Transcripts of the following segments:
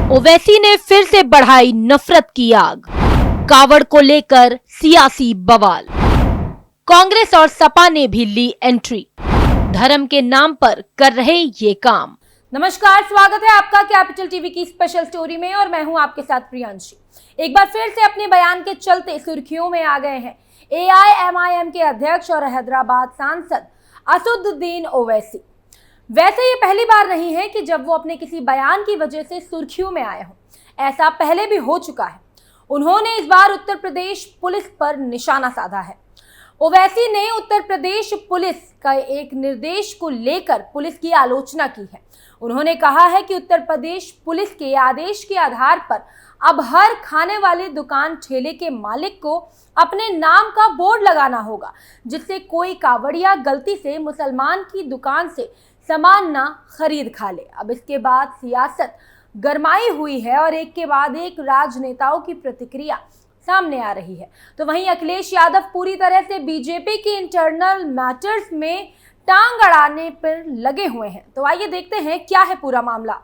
ओवैसी ने फिर से बढ़ाई नफरत की आग। कावड़ को लेकर सियासी बवाल। कांग्रेस और सपा ने भी ली एंट्री। धर्म के नाम पर कर रहे ये काम। नमस्कार, स्वागत है आपका कैपिटल टीवी की स्पेशल स्टोरी में और मैं हूं आपके साथ प्रियांशी। एक बार फिर से अपने बयान के चलते सुर्खियों में आ गए हैं एआईएमआईएम के अध्यक्ष और हैदराबाद सांसद असदुद्दीन ओवैसी। वैसे ये पहली बार नहीं है कि जब वो अपने किसी बयान की वजह से सुर्खियों में आए हों। ऐसा पहले भी हो चुका है। उन्होंने इस बार उत्तर प्रदेश पुलिस पर निशाना साधा है। ओवैसी ने उत्तर प्रदेश पुलिस का एक निर्देश को लेकर पुलिस की आलोचना की है। उन्होंने कहा है कि उत्तर प्रदेश पुलिस के आदेश के आधार पर अब हर खाने वाले दुकान ठेले के मालिक को अपने नाम का बोर्ड लगाना होगा, जिससे कोई कावड़िया गलती से मुसलमान की दुकान से सामान ना खरीद खा ले। अब इसके बाद सियासत गरमाई हुई है और एक के बाद एक राजनेताओं की प्रतिक्रिया सामने आ रही है। तो वहीं अखिलेश यादव पूरी तरह से बीजेपी की इंटरनल मैटर्स में टांग अड़ाने पर लगे हुए हैं। तो आइए देखते हैं क्या है पूरा मामला।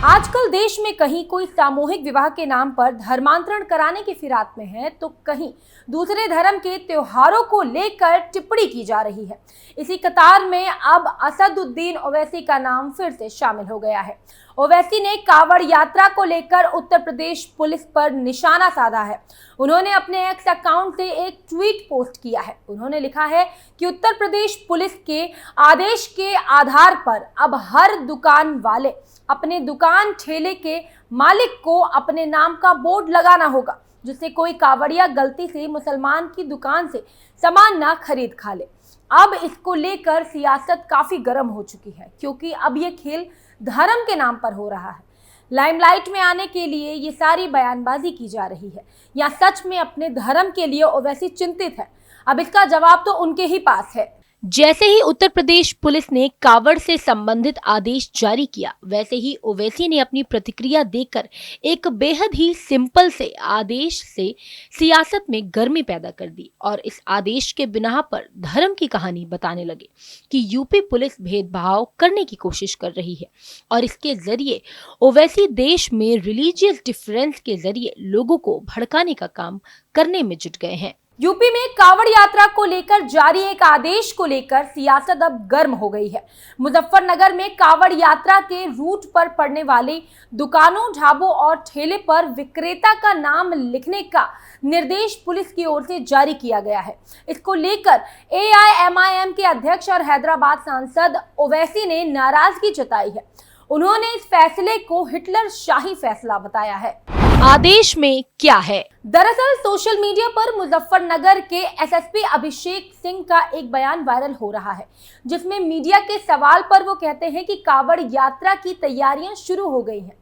आजकल देश में कहीं कोई सामूहिक विवाह के नाम पर धर्मांतरण कराने की फिराक में है, तो कहीं दूसरे धर्म के त्योहारों को लेकर टिप्पणी की जा रही है। इसी कतार में अब असदुद्दीन ओवैसी का नाम फिर से शामिल हो गया है। ओवैसी ने कावड़ यात्रा को लेकर उत्तर प्रदेश पुलिस पर निशाना साधा है। उन्होंने अपने एक्स अकाउंट से एक ट्वीट पोस्ट किया है। उन्होंने लिखा है कि उत्तर प्रदेश पुलिस के आदेश के आधार पर अब हर दुकान वाले अपने दुकान ठेले के मालिक को अपने नाम का बोर्ड लगाना होगा, जिससे कोई कावड़िया गलती से मुसलमान की दुकान से सामान ना खरीद खा ले। अब इसको लेकर सियासत काफी गर्म हो चुकी है, क्योंकि अब ये खेल धर्म के नाम पर हो रहा है। लाइमलाइट में आने के लिए ये सारी बयानबाजी की जा रही है, या सच में अपने धर्म के लिए ओवैसी चिंतित है? अब इसका जवाब तो उनके ही पास है। जैसे ही उत्तर प्रदेश पुलिस ने कावड़ से संबंधित आदेश जारी किया, वैसे ही ओवैसी ने अपनी प्रतिक्रिया देकर एक बेहद ही सिंपल से आदेश से सियासत में गर्मी पैदा कर दी और इस आदेश के बिना पर धर्म की कहानी बताने लगे कि यूपी पुलिस भेदभाव करने की कोशिश कर रही है और इसके जरिए ओवैसी देश में रिलीजियस डिफरेंस के जरिए लोगों को भड़काने का काम करने में जुट गए हैं। यूपी में कावड़ यात्रा को लेकर जारी एक आदेश को लेकर सियासत अब गर्म हो गई है। मुजफ्फरनगर में कावड़ यात्रा के रूट पर पड़ने वाली दुकानों, ढाबों और ठेले पर विक्रेता का नाम लिखने का निर्देश पुलिस की ओर से जारी किया गया है। इसको लेकर एआईएमआईएम के अध्यक्ष और हैदराबाद सांसद ओवैसी ने नाराजगी जताई है। उन्होंने इस फैसले को हिटलर शाही फैसला बताया है। आदेश में क्या है? दरअसल सोशल मीडिया पर मुजफ्फरनगर के एसएसपी अभिषेक सिंह का एक बयान वायरल हो रहा है, जिसमें मीडिया के सवाल पर वो कहते हैं कि कावड़ यात्रा की तैयारियां शुरू हो गई हैं।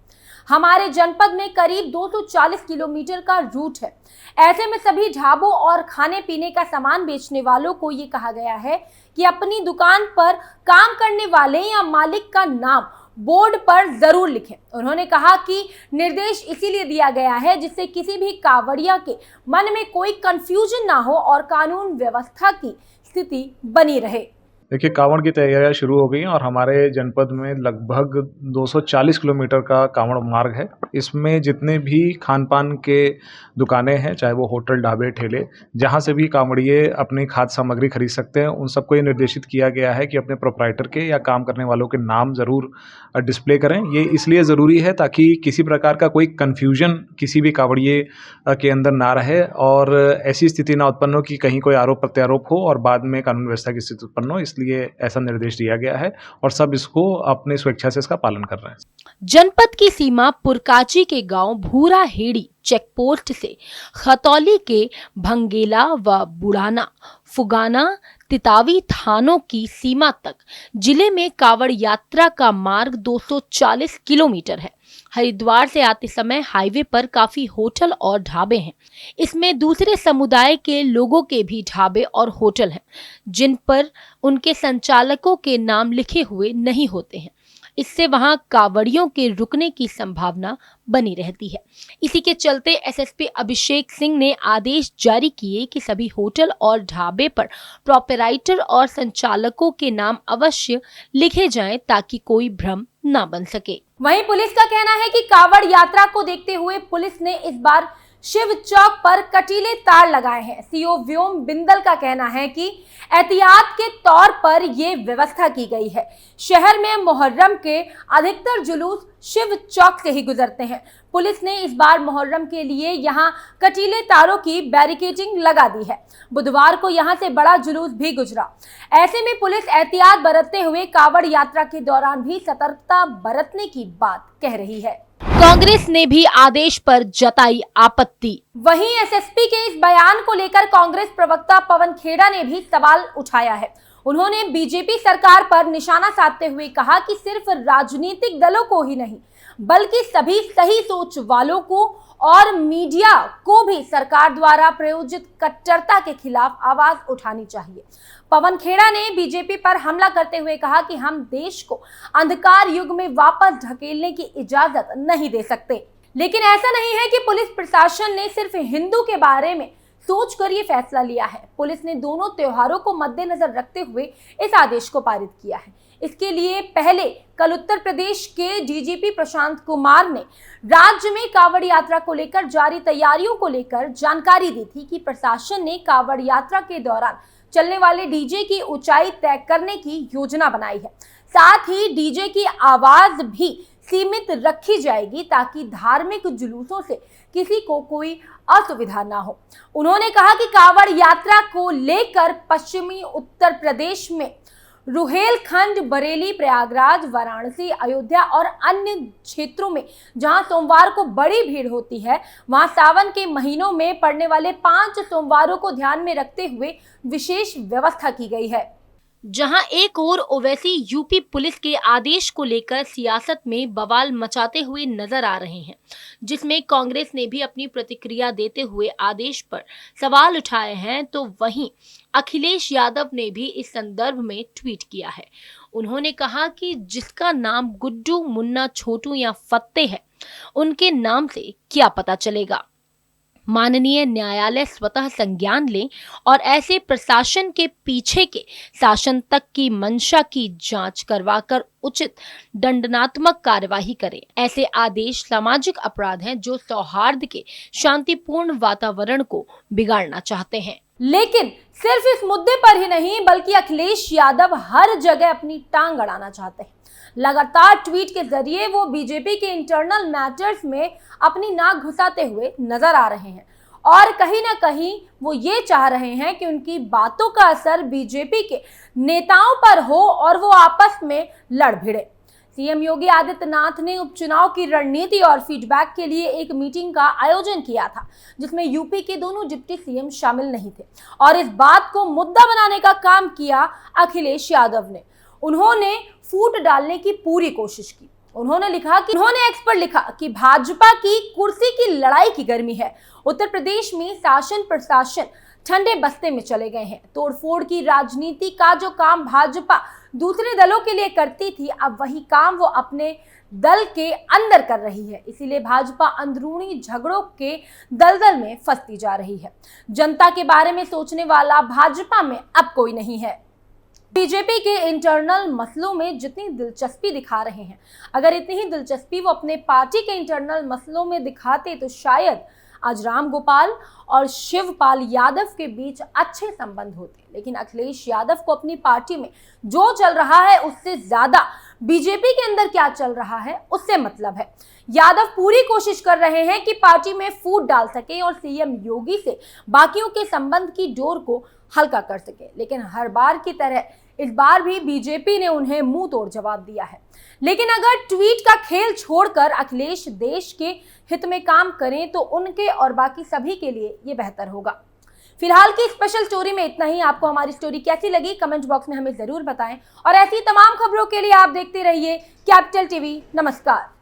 हमारे जनपद में करीब 240 किलोमीटर का रूट है। ऐसे में सभी ढाबों और खाने पीने का सामान बेचने वालों को ये कहा गया है कि अपनी दुकान पर काम करने वाले या मालिक का नाम बोर्ड पर जरूर लिखें। उन्होंने कहा कि निर्देश इसीलिए दिया गया है जिससे किसी भी कावड़िया के मन में कोई कंफ्यूजन ना हो और कानून व्यवस्था की स्थिति बनी रहे। देखिए, कांवड़ की तैयारियां शुरू हो गई हैं और हमारे जनपद में लगभग 240 किलोमीटर का कांवड़ मार्ग है। इसमें जितने भी खान पान के दुकानें हैं, चाहे वो होटल, ढाबे, ठेले, जहां से भी कांवड़िए अपनी खाद्य सामग्री खरीद सकते हैं, उन सबको ये निर्देशित किया गया है कि अपने प्रोप्राइटर के या काम करने वालों के नाम ज़रूर डिस्प्ले करें। ये इसलिए ज़रूरी है ताकि किसी प्रकार का कोई कन्फ्यूजन किसी भी कांवड़िए के अंदर ना रहे और ऐसी स्थिति ना उत्पन्न हो कि कहीं कोई आरोप प्रत्यारोप हो और बाद में कानून व्यवस्था की स्थिति उत्पन्न हो। इसलिए ऐसा निर्देश दिया गया है और सब इसको अपनी स्वेच्छा से इसका पालन कर रहे हैं। जनपद की सीमा पुरकाची के गांव भूरा हेड़ी चेकपोस्ट से खतौली के भंगेला व बुढ़ाना, फुगाना, तितावी थानों की सीमा तक जिले में कावड़ यात्रा का मार्ग 240 किलोमीटर है। हरिद्वार से आते समय हाईवे पर काफी होटल और ढाबे हैं। इसमें दूसरे समुदाय के लोगों के भी ढाबे और होटल हैं, जिन पर उनके संचालकों के नाम लिखे हुए नहीं होते हैं। इससे वहां कांवड़ियों के रुकने की संभावना बनी रहती है। इसी के चलते एसएसपी अभिषेक सिंह ने आदेश जारी किए कि सभी होटल और ढाबे पर प्रोपराइटर और संचालकों के नाम अवश्य लिखे जाएं ताकि कोई भ्रम न बन सके। वहीं पुलिस का कहना है कि कांवड़ यात्रा को देखते हुए पुलिस ने इस बार शिव चौक पर कटीले तार लगाए हैं। सीओ व्योम बिंदल का कहना है कि एहतियात के तौर पर यह व्यवस्था की गई है। शहर में मुहर्रम के अधिकतर जुलूस शिव चौक से ही गुजरते हैं। पुलिस ने इस बार मुहर्रम के लिए यहां कटीले तारों की बैरिकेडिंग लगा दी है। बुधवार को यहां से बड़ा जुलूस भी गुजरा। ऐसे में पुलिस एहतियात बरतते हुए कांवड़ यात्रा के दौरान भी सतर्कता बरतने की बात कह रही है। कांग्रेस ने भी आदेश पर जताई आपत्ति। वहीं एसएसपी के इस बयान को लेकर कांग्रेस प्रवक्ता पवन खेड़ा ने भी सवाल उठाया है। उन्होंने बीजेपी सरकार पर निशाना साधते हुए कहा कि सिर्फ राजनीतिक दलों को ही नहीं बल्कि सभी सही सोच वालों को और मीडिया को भी सरकार द्वारा प्रायोजित कट्टरता के खिलाफ आवाज उठानी चाहिए। पवन खेड़ा ने बीजेपी पर हमला करते हुए कहा कि हम देश को अंधकार युग में वापस ढकेलने की इजाजत नहीं दे सकते। लेकिन ऐसा नहीं है कि पुलिस प्रशासन ने सिर्फ हिंदू के बारे में सोचकर ये फैसला लिया है। पुलिस ने दोनों त्योहारों को मद्देनजर रखते हुए इस आदेश को पारित किया है। इसके लिए पहले कल उत्तर प्रदेश के डीजीपी प्रशांत कुमार ने राज्य में कांवड़ यात्रा को लेकर जारी तैयारियों को लेकर जानकारी दी थी कि प्रशासन ने कांवड़ यात्रा के दौरान चलने वाले डीजे की ऊंचाई तय करने की योजना बनाई है। साथ ही डीजे की आवाज भी सीमित रखी जाएगी ताकि धार्मिक जुलूसों से किसी को कोई असुविधा ना हो। उन्होंने कहा कि कांवड़ यात्रा को लेकर पश्चिमी उत्तर प्रदेश में रुहेलखंड, बरेली, प्रयागराज, वाराणसी, अयोध्या और अन्य क्षेत्रों में जहां सोमवार को बड़ी भीड़ होती है, वहां सावन के महीनों में पड़ने वाले 5 सोमवारों को ध्यान में रखते हुए विशेष व्यवस्था की गई है। जहां एक और ओवैसी यूपी पुलिस के आदेश को लेकर सियासत में बवाल मचाते हुए नजर आ रहे हैं, जिसमें कांग्रेस ने भी अपनी प्रतिक्रिया देते हुए आदेश पर सवाल उठाए हैं, तो वहीं अखिलेश यादव ने भी इस संदर्भ में ट्वीट किया है। उन्होंने कहा कि जिसका नाम गुड्डू, मुन्ना, छोटू या फत्ते है, उनके नाम से क्या पता चलेगा। माननीय न्यायालय स्वतः संज्ञान ले और ऐसे प्रशासन के पीछे के शासन तक की मंशा की जांच करवाकर उचित दंडात्मक कार्यवाही करें। ऐसे आदेश सामाजिक अपराध हैं जो सौहार्द के शांतिपूर्ण वातावरण को बिगाड़ना चाहते हैं। लेकिन सिर्फ इस मुद्दे पर ही नहीं बल्कि अखिलेश यादव हर जगह अपनी टांग अड़ाना चाहते हैं। लगातार ट्वीट के जरिए वो बीजेपी के इंटरनल मैटर्स में अपनी नाक घुसाते हुए नजर आ रहे हैं और कहीं ना कहीं वो ये चाह रहे हैं कि उनकी बातों का असर बीजेपी के नेताओं पर हो और वो आपस में लड़ भिड़े। सीएम योगी आदित्यनाथ ने उपचुनाव की रणनीति और फीडबैक के लिए एक मीटिंग का आयोजन किया था, जिसमें यूपी के दोनों डिप्टी सीएम शामिल नहीं थे और इस बात को मुद्दा बनाने का काम किया अखिलेश यादव ने। उन्होंने फूट डालने की पूरी कोशिश की। उन्होंने एक्स पर लिखा कि भाजपा की कुर्सी की लड़ाई की गर्मी है। उत्तर प्रदेश में शासन प्रशासन ठंडे बस्ते में चले गए हैं। तोड़फोड़ की राजनीति का जो काम भाजपा दूसरे दलों के लिए करती थी, अब वही काम वो अपने दल के अंदर कर रही है। इसीलिए भाजपा अंदरूनी झगड़ों के दलदल में फंसती जा रही है। जनता के बारे में सोचने वाला भाजपा में अब कोई नहीं है। बीजेपी के इंटरनल मसलों में जितनी दिलचस्पी दिखा रहे हैं, अगर इतनी ही दिलचस्पी वो अपने पार्टी के इंटरनल मसलों में दिखाते तो शायद आज राम गोपाल और शिवपाल यादव के बीच अच्छे संबंध होते। लेकिन अखिलेश यादव को अपनी पार्टी में जो चल रहा है उससे ज्यादा बीजेपी के अंदर क्या चल रहा है उससे मतलब है। यादव पूरी कोशिश कर रहे हैं कि पार्टी में फूट डाल सके और सीएम योगी से बाकियों के संबंध की डोर को हल्का कर सके। लेकिन हर बार की तरह इस बार भी बीजेपी ने उन्हें मुंह तोड़ जवाब दिया है। लेकिन अगर ट्वीट का खेल छोड़कर अखिलेश देश के हित में काम करें तो उनके और बाकी सभी के लिए ये बेहतर होगा। फिलहाल की स्पेशल स्टोरी में इतना ही। आपको हमारी स्टोरी कैसी लगी कमेंट बॉक्स में हमें जरूर बताएं और ऐसी तमाम खबरों के लिए आप देखते रहिए कैपिटल टीवी। नमस्कार।